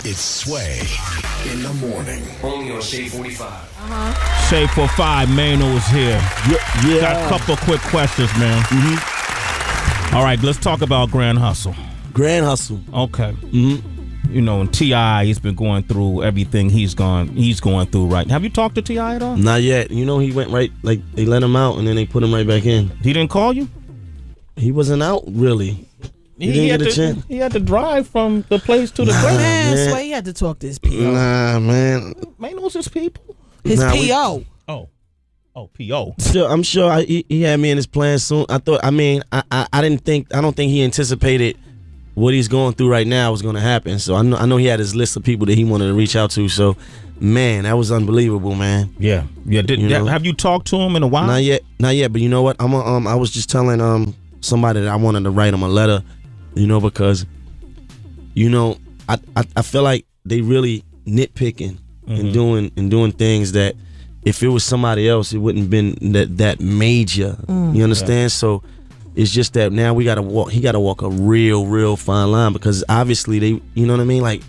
It's Sway in the morning. Only on Shade 45. Shade 45, Maino is here. Yeah. Got a couple of quick questions, man. All right, let's talk about Grand Hustle. Grand Hustle. Okay. You know, and T.I., he's been going through everything he's going through right now. Have you talked to T.I. at all? Not yet. You know, he went right, like, they let him out and then they put him right back in. He didn't call you? He wasn't out, really. He didn't get a chance. He had to drive from the place to the place. Man, Sway, he had to talk to his P.O. Nah, man. Maino's his people. His P.O. Oh, P.O. I'm sure he had me in his plan soon. I don't think he anticipated what he's going through right now was going to happen. So I know he had his list of people that he wanted to reach out to. So, man, that was unbelievable, man. Yeah. Have you talked to him in a while? Not yet. But you know what? I was just telling somebody that I wanted to write him a letter, because I feel like they really nitpicking and doing things that if it was somebody else, it wouldn't have been that major. You understand? Yeah. So it's just that now he got to walk a real fine line, because obviously they, you know what I mean? Like,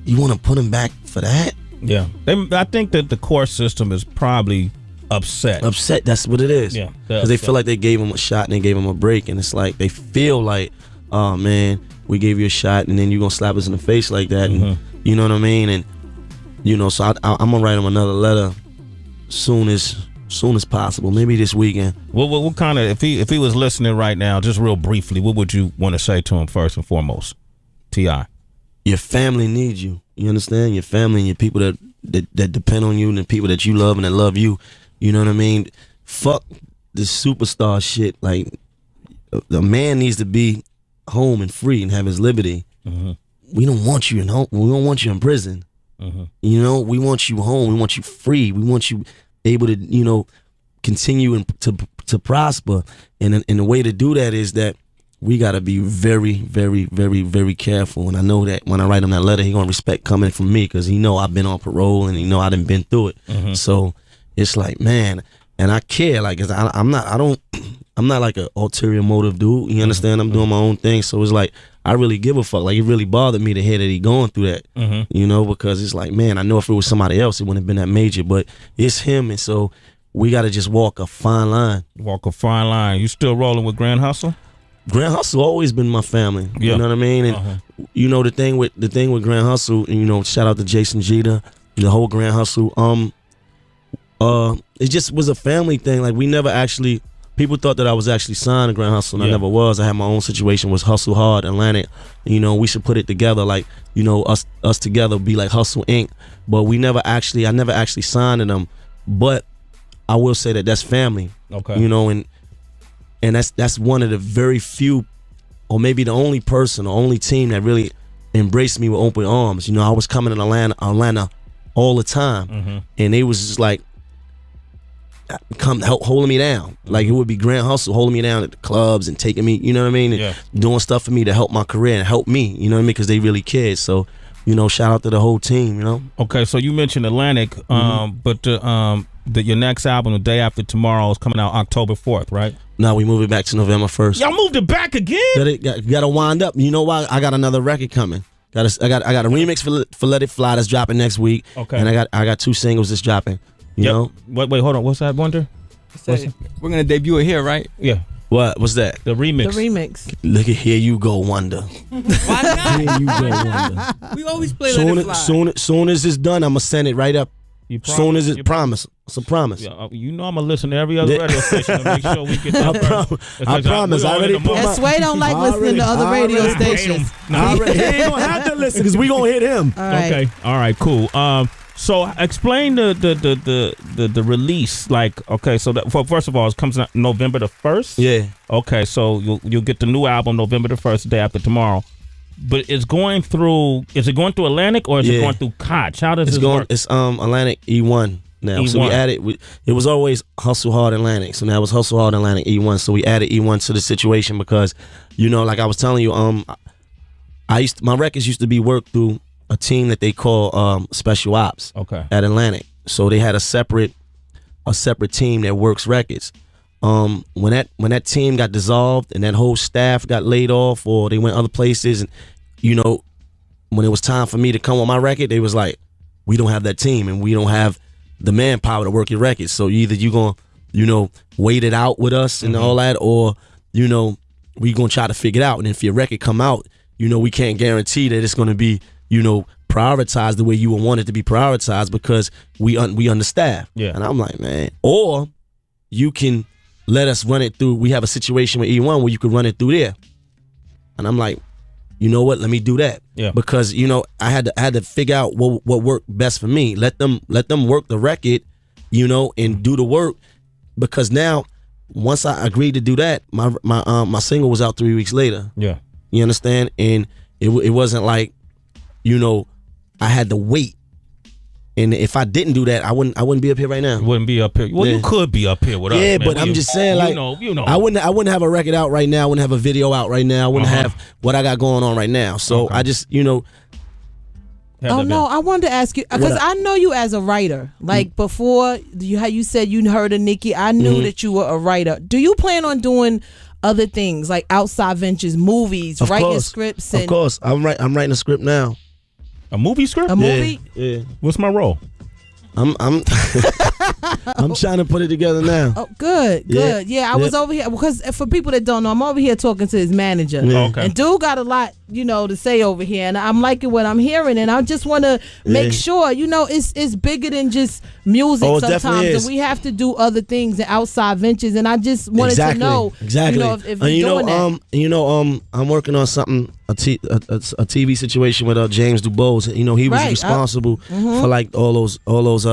you want to put him back for that? Yeah. I think that the court system is probably upset. That's what it is. Yeah. Because they feel like they gave him a shot and they gave him a break, and it's like they feel like, oh man, we gave you a shot and then you're gonna slap us in the face like that, and you know what I mean? And so I'm gonna write him another letter soon as possible, maybe this weekend. What kind of, if he was listening right now, just real briefly, what would you want to say to him first and foremost? T.I. Your family needs you. You understand? Your family and your people that depend on you and the people that you love and that love you. You know what I mean? Fuck this superstar shit. Like, a man needs to be home and free and have his liberty. We don't want you in home. We don't want you in prison. We want you home. We want you free. We want you able to, continue to prosper. And the way to do that is that we got to be very, very, very, very careful. And I know that when I write him that letter, he gonna respect coming from me, because he know I've been on parole and he know I done been through it. So it's like, man, and I care. Like, I'm not like an ulterior motive dude. You understand? I'm doing my own thing. So it's like, I really give a fuck. Like, it really bothered me to hear that he going through that. Because it's like, man, I know if it was somebody else, it wouldn't have been that major. But it's him, and so we got to just walk a fine line. You still rolling with Grand Hustle? Grand Hustle always been my family. Yeah. You know what I mean? And the thing with Grand Hustle, and shout out to Jason Jeter, the whole Grand Hustle. It just was a family thing. Like, we never actually. People thought that I was actually signed to Grand Hustle, and I never was. I had my own situation, was Hustle Hard Atlantic. We should put it together, like, us together be like Hustle Inc. But I never actually signed to them. But I will say that that's family. Okay. And that's one of the very few, or maybe the only person, or only team that really embraced me with open arms. I was coming to Atlanta all the time, and they was just like, come help holding me down. Like, it would be Grand Hustle holding me down at the clubs and taking me, you know what I mean, and doing stuff for me to help my career and help me, you know what I mean, because they really cared. So, shout out to the whole team. Okay, so you mentioned Atlantic, but your next album, The Day After Tomorrow, is coming out October 4th, right? No, we move it back to November 1st. Y'all moved it back again? Got to wind up. You know why? I got another record coming. I got a remix for Let It Fly that's dropping next week. Okay. And I got 2 singles that's dropping. You know? Wait, hold on. What's that, Wonder? We're gonna debut it here, right? Yeah. What's that? The remix. Look at Here You Go, Wonder. Why not? Here You Go, Wonder. We always play Let It Fly. Soon as it's done, I'm gonna send it right up. Soon as it promise. It's a promise. Yeah, I'm gonna listen to every other radio station to make sure we get that. I promise. I already put my. Sway don't like listening to other radio stations. He ain't gonna have to listen, because we gonna hit him. Okay. All right. Cool. So explain the release. Like, okay, so first of all, it comes out November the 1st. Yeah. Okay, so you'll get the new album November the 1st, the day after tomorrow. But is it going through Atlantic, or is it going through Koch? How does this work? It's Atlantic E1 now. E1. So we added. It was always Hustle Hard Atlantic. So now it's Hustle Hard Atlantic E1. So we added E1 to the situation because, like I was telling you, my records used to be worked through a team that they call Special Ops. Okay. At Atlantic. So they had a separate team that works records. When that team got dissolved and that whole staff got laid off, or they went other places, and when it was time for me to come on my record, they was like, we don't have that team and we don't have the manpower to work your record. So either you gonna, wait it out with us and all that, or, we gonna try to figure it out. And if your record come out, we can't guarantee that it's gonna be, prioritized the way you would want it to be prioritized because we understaffed. Yeah. And I'm like, man, or you can let us run it through. We have a situation with E1 where you could run it through there. And I'm like, you know what? Let me do that. Yeah. Because I had to figure out what worked best for me. Let them work the record, and do the work. Because now, once I agreed to do that, my single was out 3 weeks later. Yeah. You understand? And it wasn't like, I had to wait. And if I didn't do that, I wouldn't be up here right now. Wouldn't be up here. Well, you could be up here with us. Yeah, man. but I'm just saying, like, I wouldn't have a record out right now. I wouldn't have a video out right now. I wouldn't have what I got going on right now. So I just, Oh no, I wanted to ask you because I know you as a writer. Like before, how you said you heard of Nicki, I knew that you were a writer. Do you plan on doing other things like outside ventures, movies, writing scripts? Of course, I'm writing a script now. A movie script? A movie? Yeah. What's my role? I'm trying to put it together now. Oh, good. Yeah, I was over here because for people that don't know, I'm over here talking to his manager. Yeah. Okay. And dude got a lot, to say over here, and I'm liking what I'm hearing, and I just want to make sure, it's bigger than just music sometimes, and we have to do other things and outside ventures, and I just wanted to know, if you're doing that. I'm working on something, a TV situation with James DuBose. He was responsible for like all those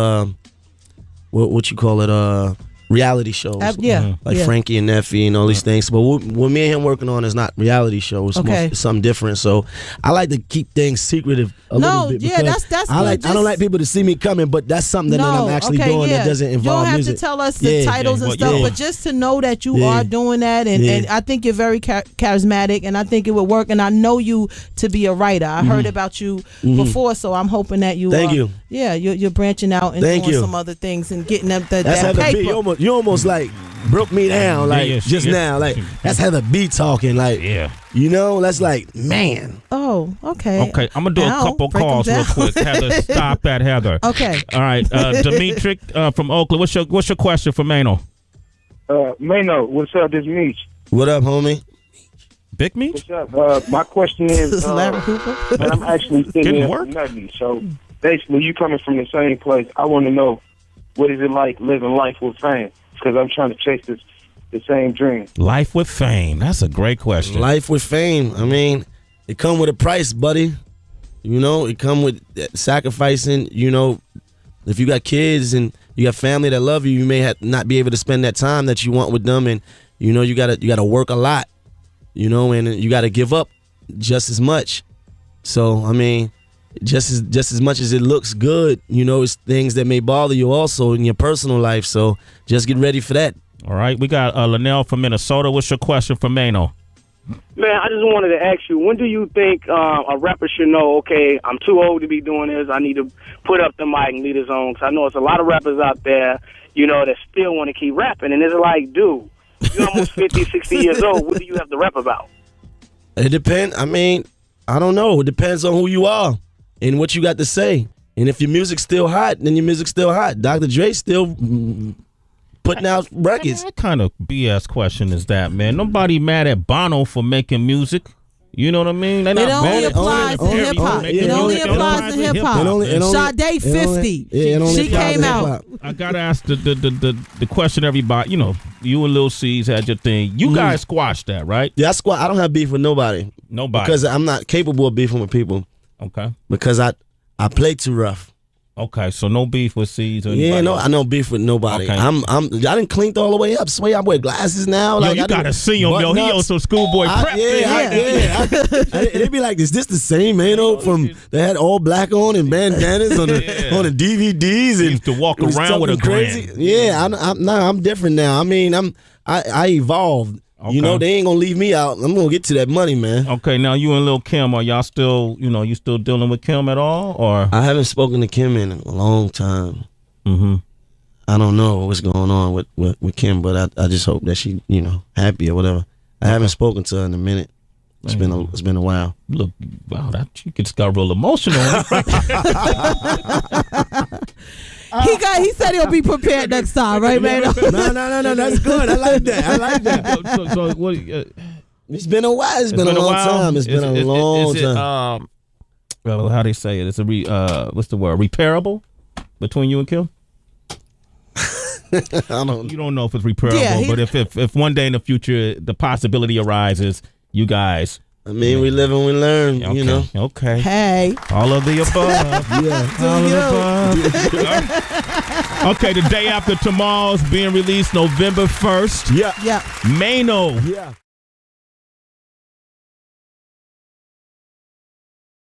what you call it, reality shows. Like Frankie and Neffy and all these things. But what me and him working on is not reality shows. It's something different. So I like to keep things secretive a little bit. Yeah, that's I don't like people to see me coming, but that's something that I'm actually doing that doesn't involve music. You don't have to tell us the titles and stuff, but just to know that you are doing that, and I think you're very charismatic, and I think it would work, and I know you to be a writer. I heard about you before, so I'm hoping that you Thank you. Yeah, you're branching out and doing some other things and getting up that paper. You almost like broke me down now. Like that's Heather B talking. Like that's like, man. Oh, okay. Okay, I'm gonna do a couple calls real quick. Heather, stop that, Heather. Okay. All right, Dimitri from Oakland. What's your question for Maino? Maino, what's up? This Meech. What up, homie? Big Meech? What's up? My question is, Larry Cooper. and I'm actually sitting here for nothing. So basically, you coming from the same place. I want to know, what is it like living life with fame? Because I'm trying to chase the same dream. Life with fame. That's a great question. Life with fame. I mean, it come with a price, buddy. It come with sacrificing. If you got kids and you got family that love you, you may not be able to spend that time that you want with them, and you gotta work a lot. And you gotta give up just as much. So I mean, just as much as it looks good, it's things that may bother you also in your personal life. So just get ready for that. All right, we got Linnell from Minnesota. What's your question for Maino? Man, I just wanted to ask you, when do you think a rapper should know, okay, I'm too old to be doing this, I need to put up the mic and lead his own? Because I know it's a lot of rappers out there, that still want to keep rapping. And it's like, dude, you're almost 50, 60 years old. What do you have to rap about? It depends. I mean, I don't know. It depends on who you are and what you got to say. And if your music's still hot, then your music's still hot. Dr. Dre still putting out records. What kind of BS question is that, man? Nobody mad at Bono for making music. You know what I mean? It only applies to hip hop. It only applies to hip hop. Sade 50. She came out. I gotta ask the question. Everybody, you and Lil C's had your thing. You guys squashed that, right? Yeah, I don't have beef with nobody. Because I'm not capable of beefing with people. Okay. Because I play too rough. Okay, so no beef with C's or anybody? Yeah, no, I no beef with nobody. Okay. I didn't cleaned all the way up. Swear I wear glasses now. Yo, you gotta see him, yo. He on some schoolboy prep. They'd be like, is this the same Maino from they had all black on and bandanas on the DVDs and used to walk around with a crazy. grin. Yeah, I'm different now. I mean, I evolved. Okay. They ain't gonna leave me out. I'm gonna get to that money, man. Okay, now you and Lil Kim, are y'all still, you still dealing with Kim at all, or? I haven't spoken to Kim in a long time. Mm-hmm. I don't know what's going on with Kim, but I just hope that she, happy or whatever. I haven't spoken to her in a minute. It's been a while. Look, wow, that you just got real emotional. He said he'll be prepared next time, right, man? No. That's good. I like that. So what? It's been a while. It's been a long time. It's been a long time. Well, how they say it? It's what's the word? Repairable between you and Kim? You don't know if it's repairable, but if one day in the future the possibility arises, you guys. I mean, we live and we learn, you know. Okay. Hey. All of the above. All of the above. Okay, the day after tomorrow's being released, November 1st. Yeah. Yeah. Maino. Yeah.